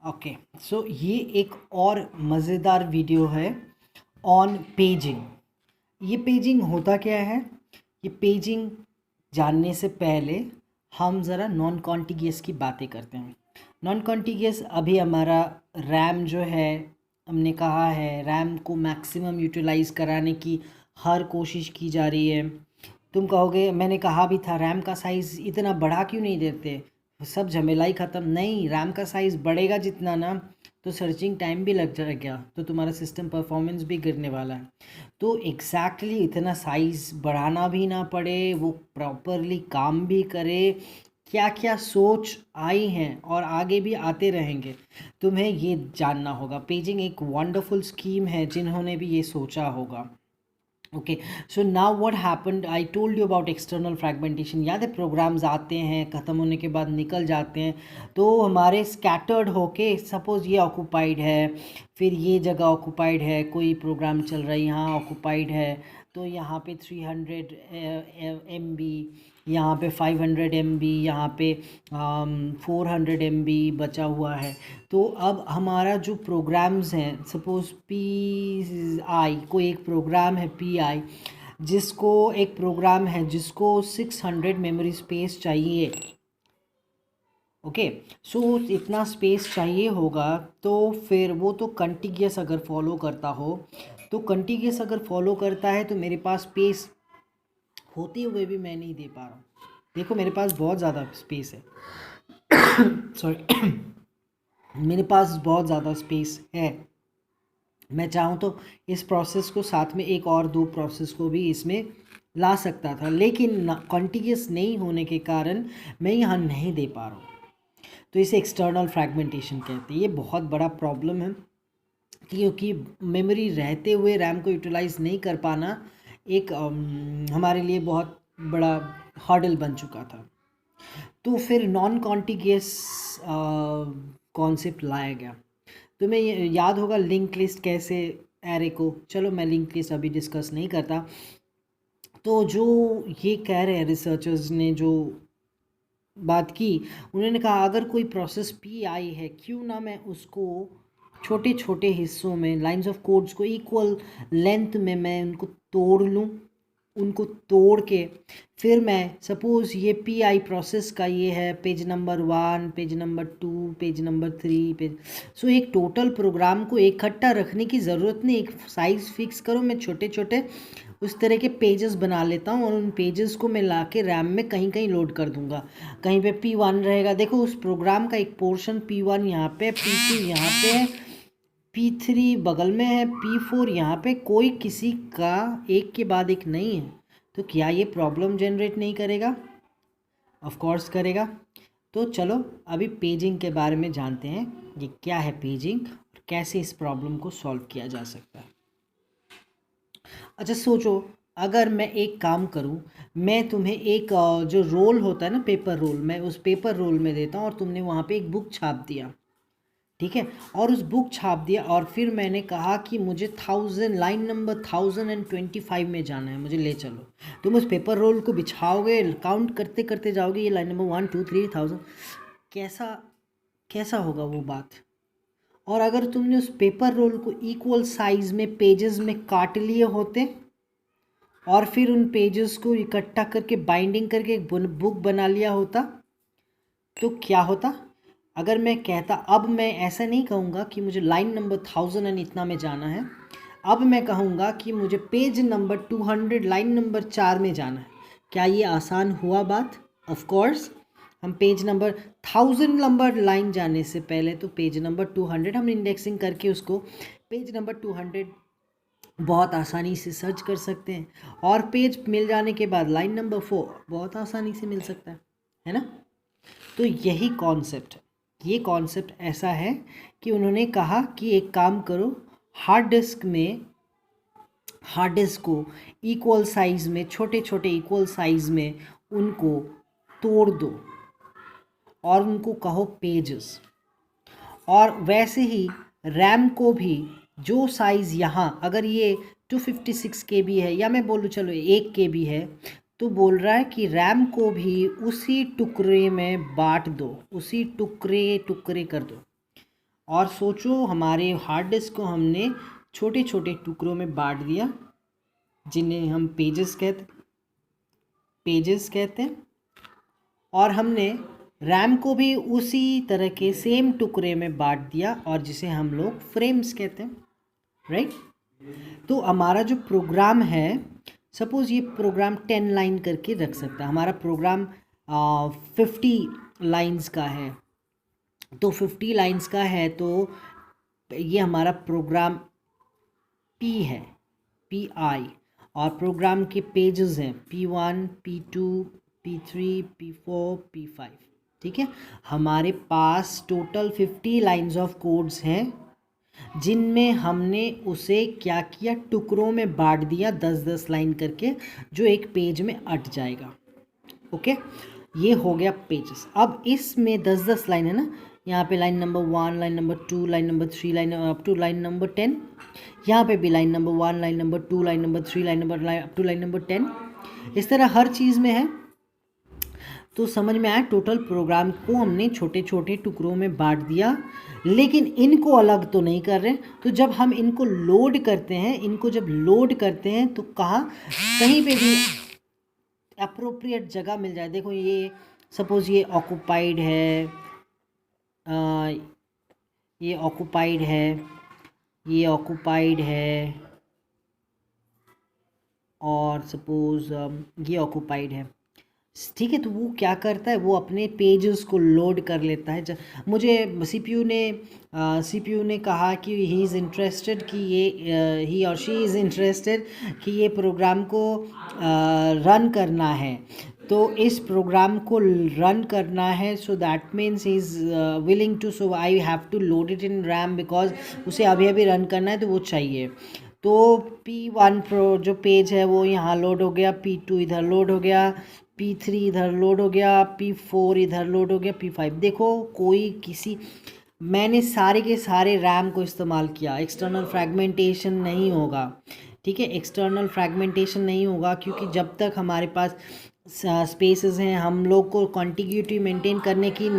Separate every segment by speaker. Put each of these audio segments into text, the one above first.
Speaker 1: Okay, सो ये एक और मज़ेदार वीडियो है ऑन पेजिंग। ये पेजिंग होता क्या है? ये पेजिंग जानने से पहले हम ज़रा नॉन कॉन्टिगियस की बातें करते हैं। नॉन कॉन्टिगियस अभी हमारा रैम जो है, हमने कहा है रैम को मैक्सिमम यूटिलाइज़ कराने की हर कोशिश की जा रही है। तुम कहोगे मैंने कहा भी था रैम का साइज़ इतना बढ़ा क्यों नहीं देते, सब झमेला ही ख़त्म। नहीं, रैम का साइज़ बढ़ेगा जितना ना, तो सर्चिंग टाइम भी लग जाएगा, तो तुम्हारा सिस्टम परफॉर्मेंस भी गिरने वाला है। तो एग्जैक्टली इतना साइज़ बढ़ाना भी ना पड़े, वो प्रॉपरली काम भी करे, क्या क्या सोच आई हैं और आगे भी आते रहेंगे, तुम्हें ये जानना होगा। पेजिंग एक वंडरफुल स्कीम है जिन्होंने भी ये सोचा होगा। Okay, so now what happened, I told you about external fragmentation. याद है, प्रोग्राम्स आते हैं, ख़त्म होने के बाद निकल जाते हैं, तो हमारे स्कैटर्ड होके, सपोज़ ये ऑक्यूपाइड है, फिर ये जगह ऑक्यूपाइड है, कोई प्रोग्राम चल रहा है यहाँ ऑक्यूपाइड है, तो यहाँ पे 300 MB, यहाँ पे 500 MB, यहाँ पे 400 MB बचा हुआ है। तो अब हमारा जो प्रोग्राम्स हैं, सपोज़ PI, कोई एक प्रोग्राम है PI, जिसको एक प्रोग्राम है जिसको 600 मेमोरी स्पेस चाहिए। ओके, सो इतना स्पेस चाहिए होगा, तो फिर वो तो कंटिगियस अगर फॉलो करता हो, तो कंटिगियस अगर फॉलो करता है तो मेरे पास स्पेस होते हुए भी मैं नहीं दे पा रहा हूँ। देखो मेरे पास बहुत ज़्यादा स्पेस है सॉरी मेरे पास बहुत ज़्यादा स्पेस है। मैं चाहूँ तो इस प्रोसेस को साथ में एक और दो प्रोसेस को भी इसमें ला सकता था, लेकिन कॉन्टिगियस नहीं होने के कारण मैं यहाँ नहीं दे पा रहा हूँ। तो इसे एक्सटर्नल फ्रैगमेंटेशन कहते हैं। ये बहुत बड़ा प्रॉब्लम है, क्योंकि मेमोरी रहते हुए रैम को यूटिलाइज़ नहीं कर पाना एक हमारे लिए बहुत बड़ा हर्डल बन चुका था। तो फिर नॉन कॉन्टिगियस कॉन्सेप्ट लाया गया। तुम्हें याद होगा लिंक लिस्ट कैसे, एरे को, चलो मैं लिंक लिस्ट अभी डिस्कस नहीं करता। तो जो ये कह रहे हैं रिसर्चर्स ने जो बात की, उन्होंने कहा अगर कोई प्रोसेस PI है, क्यों ना मैं उसको छोटे छोटे हिस्सों में, लाइंस ऑफ कोड्स को इक्वल लेंथ में मैं उनको तोड़ लूँ, उनको तोड़ के फिर मैं सपोज़ ये PI प्रोसेस का ये है page number 1, page number 2, page number 3, page, so एक टोटल प्रोग्राम को इकट्ठा रखने की ज़रूरत नहीं, एक साइज़ फिक्स करो, मैं छोटे छोटे उस तरह के पेजेस बना लेता हूँ और उन पेजेस को मैं ला के रैम में कहीं कहीं लोड कर दूँगा। कहीं पे P1 रहेगा, देखो उस प्रोग्राम का एक पोर्शन P1 यहाँ पे, P2 यहाँ पे है, P3 बगल में है, P4 यहाँ पे, कोई किसी का एक के बाद एक नहीं है। तो क्या ये प्रॉब्लम जनरेट नहीं करेगा? ऑफ कोर्स करेगा। तो चलो अभी पेजिंग के बारे में जानते हैं, ये क्या है पेजिंग और कैसे इस प्रॉब्लम को सॉल्व किया जा सकता है। अच्छा सोचो, अगर मैं एक काम करूं, मैं तुम्हें एक जो रोल होता है ना, पेपर रोल, मैं उस पेपर रोल में देता हूं और तुमने वहाँ पे एक बुक छाप दिया, ठीक है, और उस बुक छाप दिया और फिर मैंने कहा कि मुझे 1000, लाइन नंबर 1025 में जाना है, मुझे ले चलो। तुम उस पेपर रोल को बिछाओगे, काउंट करते करते जाओगे, ये लाइन नंबर 1 2 3 1000, कैसा कैसा होगा वो बात। और अगर तुमने उस पेपर रोल को इक्वल साइज में पेजेस में काट लिए होते और फिर उन पेजेस को इकट्ठा करके बाइंडिंग करके एक बुक बना लिया होता, तो क्या होता? अगर मैं कहता, अब मैं ऐसा नहीं कहूँगा कि मुझे लाइन नंबर 1000 एंड इतना में जाना है, अब मैं कहूँगा कि मुझे पेज नंबर 200 लाइन नंबर 4 में जाना है। क्या ये आसान हुआ बात? Of course. हम पेज नंबर 1000 नंबर लाइन जाने से पहले तो पेज नंबर 200 हम इंडेक्सिंग करके उसको पेज नंबर 200 बहुत आसानी से सर्च कर सकते हैं, और पेज मिल जाने के बाद लाइन नंबर 4 बहुत आसानी से मिल सकता है ना। तो यही कॉन्सेप्ट है। ये कॉन्सेप्ट ऐसा है कि उन्होंने कहा कि एक काम करो, हार्ड डिस्क को इक्वल साइज़ में, छोटे छोटे इक्वल साइज़ में उनको तोड़ दो और उनको कहो पेजेस। और वैसे ही रैम को भी जो साइज़ यहाँ, अगर ये 256 KB है, या मैं बोलूँ चलो 1 KB है, तो बोल रहा है कि रैम को भी उसी टुकड़े में बांट दो, उसी टुकड़े टुकड़े कर दो। और सोचो हमारे हार्ड डिस्क को हमने छोटे छोटे टुकड़ों में बांट दिया, जिन्हें हम पेजेस कहते हैं, और हमने रैम को भी उसी तरह के सेम टुकड़े में बांट दिया और जिसे हम लोग फ्रेम्स कहते हैं, राइट। तो हमारा जो प्रोग्राम है, सपोज़ ये प्रोग्राम 10 लाइन करके रख सकता है, हमारा प्रोग्राम 50 लाइंस का है, तो 50 लाइंस का है तो ये हमारा प्रोग्राम P है, PI, और प्रोग्राम के पेजेस हैं P1, P2, P3, P4, P5, ठीक है। हमारे पास टोटल 50 लाइंस ऑफ कोड्स हैं, जिनमें हमने उसे क्या किया, टुकड़ों में बांट दिया 10-10 लाइन करके, जो एक पेज में अट जाएगा। ओके, ये हो गया पेजेस। अब इसमें 10-10 लाइन है ना, यहाँ पे line number 1, line number 2, line number 3, line up to line number 10। यहाँ पे भी line number 1, line number 2, line number 3, line number up to line number 10। इस तरह हर चीज़ में है। तो समझ में आया, टोटल प्रोग्राम को हमने छोटे छोटे टुकड़ों में बांट दिया, लेकिन इनको अलग तो नहीं कर रहे। तो जब हम इनको लोड करते हैं, तो कहीं पे भी अप्रोप्रिएट जगह मिल जाए। देखो ये सपोज़ ये ऑक्यूपाइड है, ये ऑक्यूपाइड है, ये ऑक्यूपाइड है, और सपोज़ ये ऑक्यूपाइड है, ठीक है। तो वो क्या करता है, वो अपने पेजेस को लोड कर लेता है। मुझे सीपीयू ने कहा कि ही इज़ इंटरेस्टेड कि ही और शी इज़ इंटरेस्टेड कि ये प्रोग्राम को रन करना है, तो इस प्रोग्राम को रन करना है, so that means he is willing to, so I have to load it in RAM, because उसे अभी अभी रन करना है, तो वो चाहिए। तो P1 प्रो जो पेज है वो यहाँ लोड हो गया, P2 इधर लोड हो गया, P3 इधर लोड हो गया, P4 इधर लोड हो गया, P5। देखो मैंने सारे के सारे रैम को इस्तेमाल किया, एक्सटर्नल फ्रैगमेंटेशन नहीं होगा, ठीक है। एक्सटर्नल फ्रैगमेंटेशन नहीं होगा क्योंकि जब तक हमारे पास स्पेसेस हैं, हम लोग को कॉन्टिग्यूटी मेंटेन करने की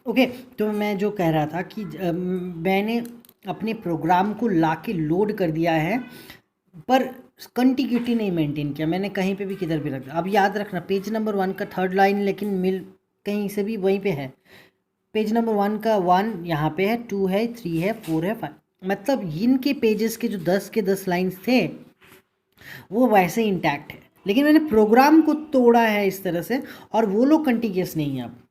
Speaker 1: ओके। तो मैं जो कह रहा था कि मैंने अपने प्रोग्राम को लाके लोड कर दिया है, पर कंटिन्यूटी नहीं मेंटेन किया मैंने, कहीं पे भी किधर भी रख दिया। अब याद रखना, पेज नंबर 1 का 3rd लाइन लेकिन कहीं से भी वहीं पे है। पेज नंबर 1 का 1 यहाँ पे है, 2 है, 3 है, 4 है, 5, मतलब इनके पेजेस के जो 10 के 10 लाइन्स थे वो वैसे इंटैक्ट है, लेकिन मैंने प्रोग्राम को तोड़ा है इस तरह से, और वो लोग कंटिन्यूस नहीं है। अब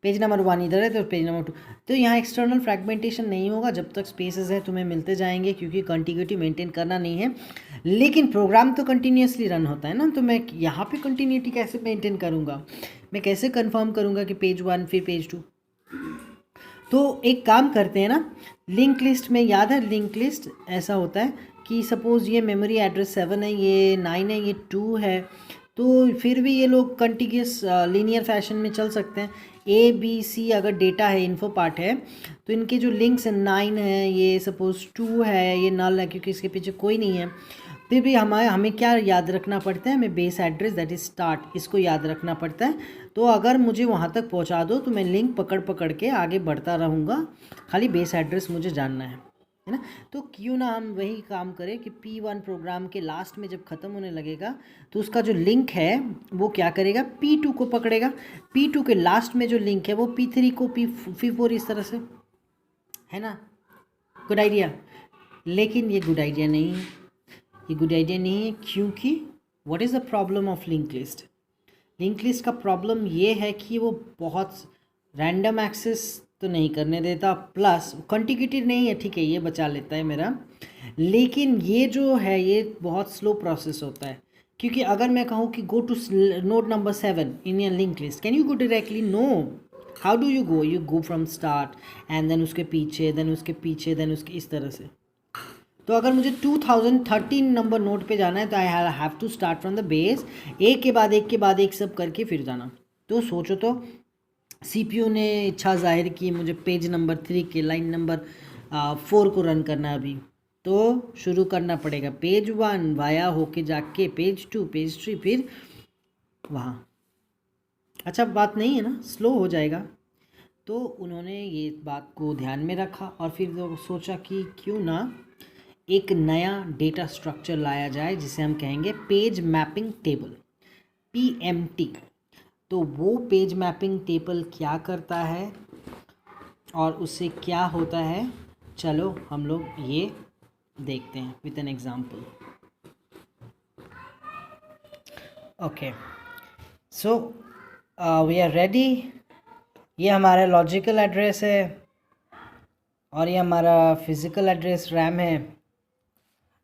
Speaker 1: पेज नंबर 1 इधर है तो पेज नंबर 2, तो यहाँ एक्सटर्नल फ्रैगमेंटेशन नहीं होगा। जब तक स्पेसेस है तुम्हें मिलते जाएंगे, क्योंकि कंटिन्यूटी मेंटेन करना नहीं है, लेकिन प्रोग्राम तो कंटिन्यूसली रन होता है ना। तो मैं यहाँ पे कंटिन्यूटी कैसे मेंटेन करूँगा, मैं कैसे कंफर्म करूँगा कि पेज 1 फिर पेज 2। तो एक काम करते हैं ना, लिंक लिस्ट में, याद है लिंक लिस्ट ऐसा होता है कि सपोज़ ये मेमोरी एड्रेस 7 है, ये 9 है, ये 2 है, तो फिर भी ये लोग कंटिन्यूस लीनियर फैशन में चल सकते हैं। ABC अगर डेटा है, इन्फो पार्ट है, तो इनके जो लिंक्स हैं 9 है, ये सपोज़ 2 है, ये नल है क्योंकि इसके पीछे कोई नहीं है। फिर भी हमें क्या याद रखना पड़ता है, हमें base address that is start, इसको याद रखना पड़ता है। तो अगर मुझे वहाँ तक पहुँचा दो तो मैं लिंक पकड़ के आगे बढ़ता रहूँगा, खाली बेस एड्रेस मुझे जानना है ना। तो क्यों ना हम वही काम करें कि P1 प्रोग्राम के लास्ट में जब ख़त्म होने लगेगा तो उसका जो लिंक है वो क्या करेगा, P2 को पकड़ेगा, P2 के लास्ट में जो लिंक है वो P3 को, P4, इस तरह से, है ना। Good idea. लेकिन ये गुड आइडिया नहीं है, ये गुड आइडिया नहीं है क्योंकि what is the problem of link list. Link list का प्रॉब्लम ये है कि वो बहुत रैंडम एक्सेस तो नहीं करने देता, प्लस कंटिन्यूटी नहीं है, ठीक है ये बचा लेता है मेरा, लेकिन ये जो है ये बहुत स्लो प्रोसेस होता है। क्योंकि अगर मैं कहूँ कि go to node number 7 in your link list, can you go directly, no. How do you go from start and then उसके पीछे, देन उसके पीछे, देन उसके, इस तरह से। तो अगर मुझे 2013 नंबर नोट पे जाना है तो I have to start from the base, एक के बाद एक के बाद एक सब करके फिर जाना। तो सोचो, तो CPU ने इच्छा जाहिर की मुझे पेज नंबर 3 के लाइन नंबर 4 को रन करना है अभी, तो शुरू करना पड़ेगा पेज 1 वाया होके जाके पेज 2, पेज 3, फिर वहाँ। अच्छा बात नहीं है ना, स्लो हो जाएगा। तो उन्होंने ये बात को ध्यान में रखा और फिर तो सोचा कि क्यों ना एक नया डेटा स्ट्रक्चर लाया जाए जिसे हम कहेंगे पेज मैपिंग टेबल, PMT। तो वो पेज मैपिंग टेबल क्या करता है और उससे क्या होता है, चलो हम लोग ये देखते हैं with an example. Okay, so we are ready. ये हमारा लॉजिकल एड्रेस है और ये हमारा फिज़िकल एड्रेस रैम है।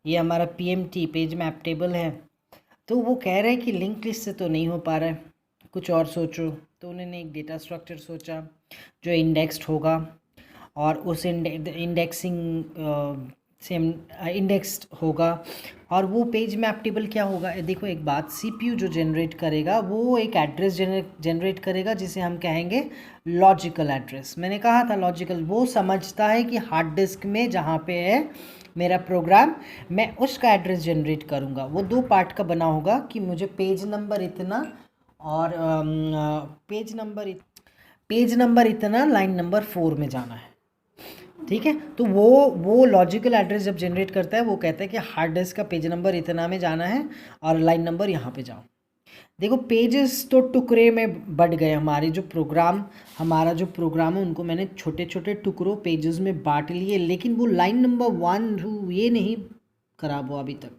Speaker 1: ये हमारा PMT पेज मैप टेबल है। तो वो कह रहे हैं कि लिंक लिस्ट से तो नहीं हो पा रहा है, कुछ और सोचो। तो उन्होंने एक डेटा स्ट्रक्चर सोचा जो इंडेक्स्ड होगा और उस इंडेक्सिंग से इंडेक्स्ड होगा। और वो पेज मैप टेबल क्या होगा, देखो एक बात, CPU जो जनरेट करेगा वो एक एड्रेस जनरेट करेगा जिसे हम कहेंगे लॉजिकल एड्रेस। मैंने कहा था लॉजिकल, वो समझता है कि हार्ड डिस्क में जहाँ पे है मेरा प्रोग्राम, मैं उसका एड्रेस जनरेट करूँगा। वो दो पार्ट का बना होगा कि मुझे पेज नंबर इतना और पेज नंबर इतना लाइन नंबर 4 में जाना है, ठीक है। तो वो लॉजिकल एड्रेस जब जनरेट करता है वो कहता है कि हार्ड डिस्क का पेज नंबर इतना में जाना है और लाइन नंबर यहाँ पे जाओ। देखो पेजेस तो टुकड़े में बढ़ गए, हमारा जो प्रोग्राम है उनको मैंने छोटे छोटे टुकड़ों पेजेस में बांट लिए, लेकिन वो लाइन नंबर 1 ये नहीं खराब हुआ अभी तक,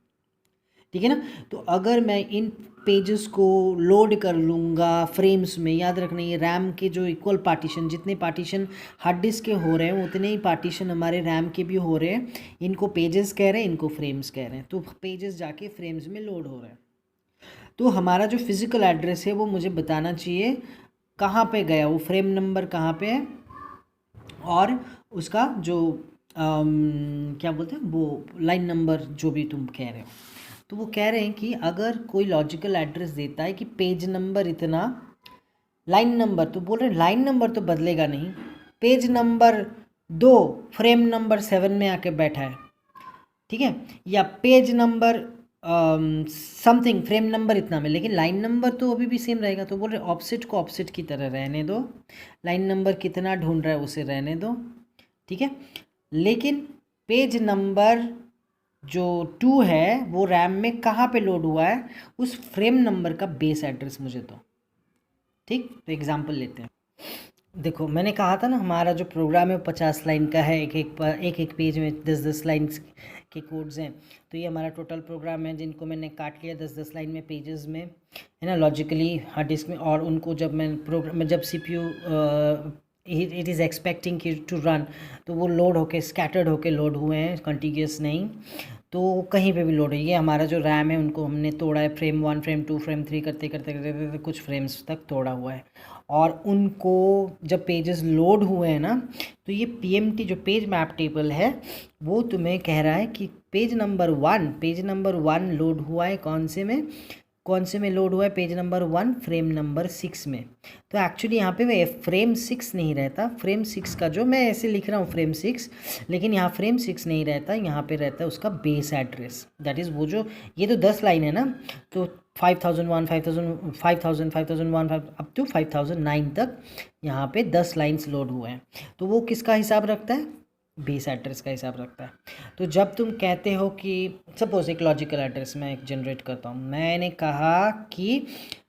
Speaker 1: ठीक है ना। तो अगर मैं इन पेजेस को लोड कर लूँगा फ्रेम्स में, याद रखना ये रैम के जो इक्वल पार्टीशन, जितने पार्टीशन हार्ड डिस्क के हो रहे हैं उतने ही पार्टीशन हमारे रैम के भी हो रहे हैं। इनको पेजेस कह रहे हैं, इनको फ्रेम्स कह रहे हैं। तो पेजेस जाके फ्रेम्स में लोड हो रहे हैं। तो हमारा जो फिज़िकल एड्रेस है वो मुझे बताना चाहिए कहाँ पे गया, वो फ्रेम नंबर कहाँ पे है और उसका जो क्या बोलते हैं वो लाइन नंबर जो भी तुम कह रहे हो। तो वो कह रहे हैं कि अगर कोई लॉजिकल एड्रेस देता है कि पेज नंबर इतना, लाइन नंबर, तो बोल रहे हैं लाइन नंबर तो बदलेगा नहीं, पेज नंबर 2 फ्रेम नंबर 7 में आके बैठा है, ठीक है, या page number something frame number इतना में, लेकिन लाइन नंबर तो अभी भी सेम रहेगा। तो बोल रहे ऑफसेट को ऑफसेट की तरह रहने दो, लाइन नंबर कितना ढूंढ रहा है उसे रहने दो, ठीक है। लेकिन पेज नंबर जो 2 है वो रैम में कहाँ पे लोड हुआ है, उस फ्रेम नंबर का बेस एड्रेस मुझे दो, ठीक। तो एग्जांपल लेते हैं। देखो मैंने कहा था ना हमारा जो प्रोग्राम है वो 50 लाइन का है, एक पेज में 10-10 लाइन के कोड्स हैं। तो ये हमारा टोटल प्रोग्राम है जिनको मैंने काट लिया 10-10 लाइन में पेजेस में, है ना, लॉजिकली हार्ड डिस्क में। और उनको जब मैं प्रोग्राम में जब CPU इट इज़ एक्सपेक्टिंग कि टू रन, तो वो लोड होके स्कैटर्ड होके लोड हुए हैं, कंटिन्यूस नहीं, तो कहीं पे भी लोड है। ये हमारा जो रैम है उनको हमने तोड़ा है, फ्रेम 1 फ्रेम 2 फ्रेम 3 करते करते करते कुछ फ्रेम्स तक तोड़ा हुआ है। और उनको जब पेजेस लोड हुए हैं ना, तो ये PMT जो पेज मैप टेबल है वो तुम्हें कह रहा है कि पेज नंबर 1 लोड हुआ है कौन से में लोड हुआ है, पेज नंबर 1 फ्रेम नंबर 6 में। तो एक्चुअली यहाँ पे वे फ्रेम 6 नहीं रहता, फ्रेम 6 का जो मैं ऐसे लिख रहा हूँ फ्रेम 6, लेकिन यहाँ फ्रेम 6 नहीं रहता, यहाँ पे रहता है उसका बेस एड्रेस। दैट इज़ वो जो ये तो 10 लाइन है ना, तो 5001 5001 अप टू 5009 तक यहाँ पे 10 लाइन्स लोड हुए हैं। तो वो किसका हिसाब रखता है, बेस एड्रेस का हिसाब रखता है। तो जब तुम कहते हो कि सपोज एक लॉजिकल एड्रेस मैं एक जनरेट करता हूँ, मैंने कहा कि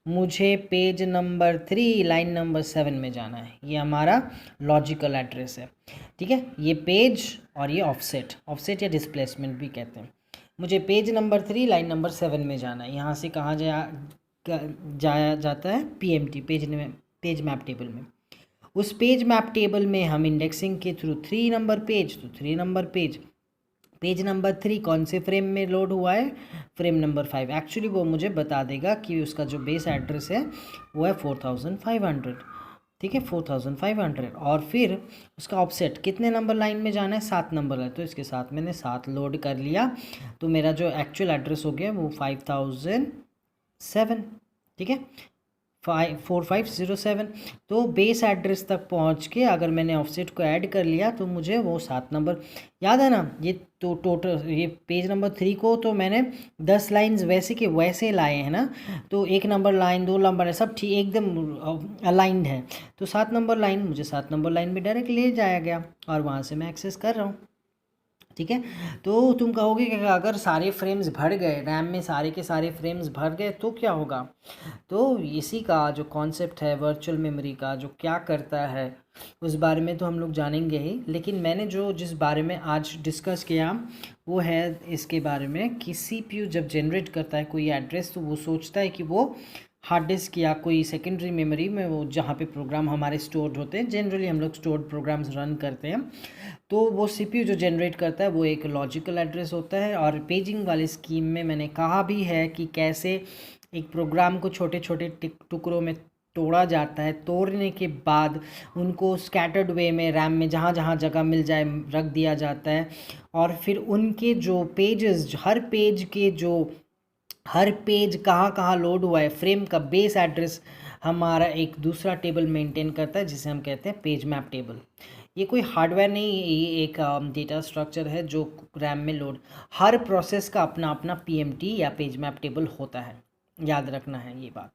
Speaker 1: मुझे पेज नंबर 3 लाइन नंबर 7 में जाना है, ये हमारा लॉजिकल एड्रेस है, ठीक है। ये पेज और ये ऑफसेट या डिस्प्लेसमेंट भी कहते हैं। मुझे पेज नंबर 3 लाइन नंबर 7 में जाना है, यहाँ से कहाँ जाया जाता है, PMT पेज मैप टेबल में। उस पेज मैप टेबल में हम इंडेक्सिंग के थ्रू 3 नंबर पेज, तो 3 नंबर पेज नंबर 3 कौन से फ्रेम में लोड हुआ है, फ्रेम नंबर 5। एक्चुअली वो मुझे बता देगा कि उसका जो बेस एड्रेस है वो है 4500, ठीक है, 4500। और फिर उसका ऑफसेट कितने नंबर लाइन में जाना है, 7 नंबर है, तो इसके साथ मैंने 7 लोड कर लिया, तो मेरा जो एक्चुअल एड्रेस हो गया वो 5007, ठीक है। 4507। तो बेस एड्रेस तक पहुंच के अगर मैंने ऑफसेट को ऐड कर लिया तो मुझे वो 7 नंबर याद है ना। ये तो टोटल ये पेज नंबर 3 को तो मैंने 10 लाइंस वैसे के वैसे लाए हैं ना। तो 1 नंबर लाइन 2 नंबर है सब ठीक एकदम अलाइंड है। तो 7 नंबर लाइन मुझे 7 नंबर लाइन में डायरेक्ट ले जाया गया और वहाँ से मैं एक्सेस कर रहा हूँ। ठीक है। तो तुम कहोगे कि अगर सारे फ्रेम्स भर गए रैम में, सारे के सारे फ्रेम्स भर गए तो क्या होगा। तो इसी का जो कॉन्सेप्ट है वर्चुअल मेमोरी का, जो क्या करता है उस बारे में तो हम लोग जानेंगे ही। लेकिन मैंने जो जिस बारे में आज डिस्कस किया वो है इसके बारे में कि सीपीयू जब जनरेट करता है कोई एड्रेस तो वो सोचता है कि वो हार्ड डिस्क या कोई सेकेंडरी मेमोरी में वो जहाँ पे प्रोग्राम हमारे स्टोर्ड होते हैं, जनरली हम लोग स्टोर्ड प्रोग्राम्स रन करते हैं, तो वो सीपीयू जो जनरेट करता है वो एक लॉजिकल एड्रेस होता है। और पेजिंग वाली स्कीम में मैंने कहा भी है कि कैसे एक प्रोग्राम को छोटे छोटे टुकड़ों में तोड़ा जाता है, तोड़ने के बाद उनको स्कैटर्ड वे में रैम में जहाँ जहाँ जगह मिल जाए रख दिया जाता है। और फिर उनके जो पेजेस, हर पेज कहाँ कहाँ लोड हुआ है, फ्रेम का बेस एड्रेस हमारा एक दूसरा टेबल मेंटेन करता है जिसे हम कहते हैं पेज मैप टेबल। ये कोई हार्डवेयर नहीं, ये एक डेटा स्ट्रक्चर है जो रैम में लोड, हर प्रोसेस का अपना अपना पीएमटी या पेज मैप टेबल होता है, याद रखना है ये बात।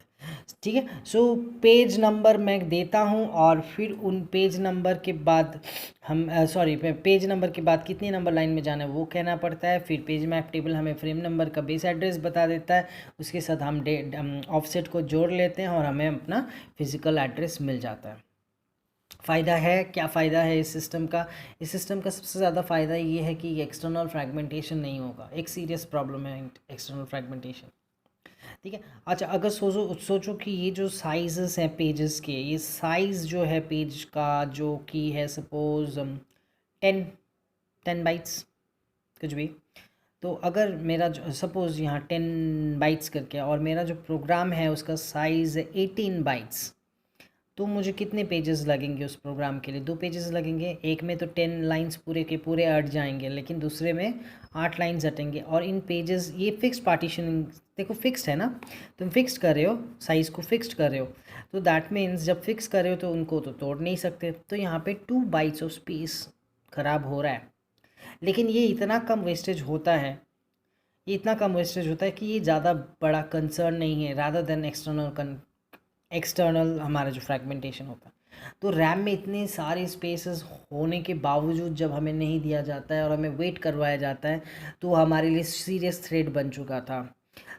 Speaker 1: ठीक है। सो पेज नंबर मैं देता हूँ और फिर उन पेज नंबर के बाद हम पेज नंबर के बाद कितनी नंबर लाइन में जाना है वो कहना पड़ता है। फिर पेज मैप टेबल हमें फ्रेम नंबर का बेस एड्रेस बता देता है, उसके साथ हम ऑफसेट को जोड़ लेते हैं और हमें अपना फिजिकल एड्रेस मिल जाता है। फ़ायदा है, क्या फ़ायदा है इस सिस्टम का। इस सिस्टम का सबसे ज़्यादा फ़ायदा ये है कि एक्सटर्नल फ्रैगमेंटेशन नहीं होगा। एक सीरियस प्रॉब्लम है एक्सटर्नल फ्रैगमेंटेशन। ठीक है। अच्छा, अगर सोचो कि ये जो साइज़ेस हैं पेजेस के, ये साइज़ जो है पेज का जो कि है सपोज़ 10 बाइट्स कुछ भी। तो अगर मेरा जो सपोज़ यहाँ 10 बाइट्स करके और मेरा जो प्रोग्राम है उसका साइज़ 18 बाइट्स, तो मुझे कितने पेजेस लगेंगे उस प्रोग्राम के लिए। 2 पेजेस लगेंगे। एक में तो 10 लाइंस पूरे के पूरे अट जाएंगे, लेकिन दूसरे में 8 लाइंस हटेंगे। और इन पेजेस ये फिक्स्ड पार्टीशनिंग देखो, फिक्स्ड है ना, तुम फिक्स्ड कर रहे हो, साइज़ को फिक्स्ड कर रहे हो, तो दैट मीन्स जब फिक्स कर रहे हो तो उनको तो तोड़ नहीं सकते। तो यहाँ पे 2 बाइट्स ऑफ स्पेस ख़राब हो रहा है। लेकिन ये इतना कम वेस्टेज होता है, ये इतना कम वेस्टेज होता है कि ये ज़्यादा बड़ा कंसर्न नहीं है रादर देन एक्सटर्नल हमारा जो फ्रैगमेंटेशन होता है। तो रैम में इतने सारे स्पेसेस होने के बावजूद जब हमें नहीं दिया जाता है और हमें वेट करवाया जाता है तो हमारे लिए सीरियस थ्रेट बन चुका था।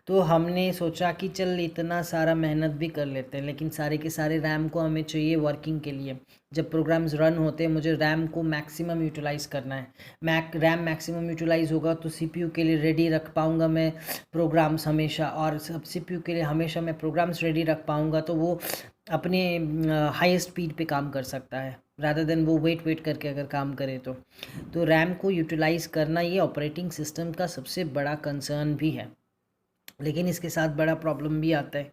Speaker 1: तो हमने सोचा कि चल इतना सारा मेहनत भी कर लेते हैं, लेकिन सारे के सारे रैम को हमें चाहिए वर्किंग के लिए। जब प्रोग्राम्स रन होते हैं मुझे रैम को मैक्सिमम यूटिलाइज़ करना है। रैम मैक्सिमम यूटिलाइज़ होगा तो सीपीयू के लिए रेडी रख पाऊँगा मैं प्रोग्राम्स हमेशा, और सब सीपीयू के लिए हमेशा मैं प्रोग्राम्स रेडी रख पाऊँगा तो वो अपने हाई स्पीड पे काम कर सकता है रादर देन वो वेट करके अगर काम करे तो रैम को यूटिलाइज़ करना ये ऑपरेटिंग सिस्टम का सबसे बड़ा कंसर्न भी है। लेकिन इसके साथ बड़ा प्रॉब्लम भी आता है।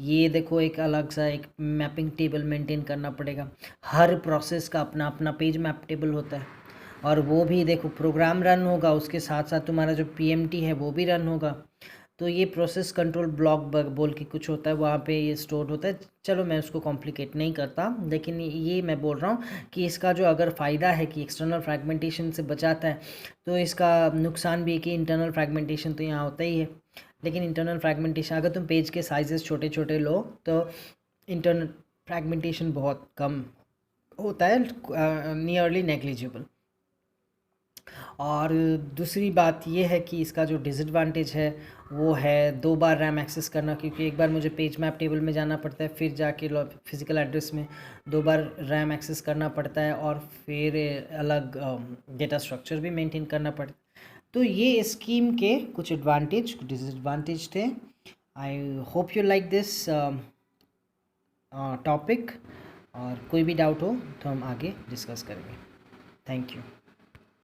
Speaker 1: ये देखो, एक अलग सा एक मैपिंग टेबल मेंटेन करना पड़ेगा। हर प्रोसेस का अपना अपना पेज मैप टेबल होता है, और वो भी देखो प्रोग्राम रन होगा उसके साथ साथ तुम्हारा जो पीएमटी है वो भी रन होगा। तो ये प्रोसेस कंट्रोल ब्लॉक बोल के कुछ होता है, वहाँ पे ये स्टोर होता है। चलो मैं उसको कॉम्प्लिकेट नहीं करता, लेकिन ये मैं बोल रहा हूँ कि इसका जो अगर फ़ायदा है कि एक्सटर्नल फ्रैगमेंटेशन से बचाता है, तो इसका नुकसान भी है कि इंटरनल फ्रैगमेंटेशन तो यहाँ होता ही है। लेकिन इंटरनल फ्रैगमेंटेशन अगर तुम पेज के साइजेस छोटे छोटे लो तो इंटरनल फ्रैगमेंटेशन बहुत कम होता है, नियरली नेग्लिजिबल। और दूसरी बात ये है कि इसका जो डिसएडवांटेज है वो है 2 बार रैम एक्सेस करना, क्योंकि एक बार मुझे पेज मैप टेबल में जाना पड़ता है, फिर जाके फिजिकल एड्रेस में 2 बार रैम एक्सेस करना पड़ता है, और फिर अलग डेटा स्ट्रक्चर भी मेंटेन करना पड़ता है। तो ये स्कीम के कुछ एडवांटेज कुछ डिसएडवांटेज थे। I hope you like this topic, और कोई भी डाउट हो तो हम आगे डिस्कस करेंगे। Thank you.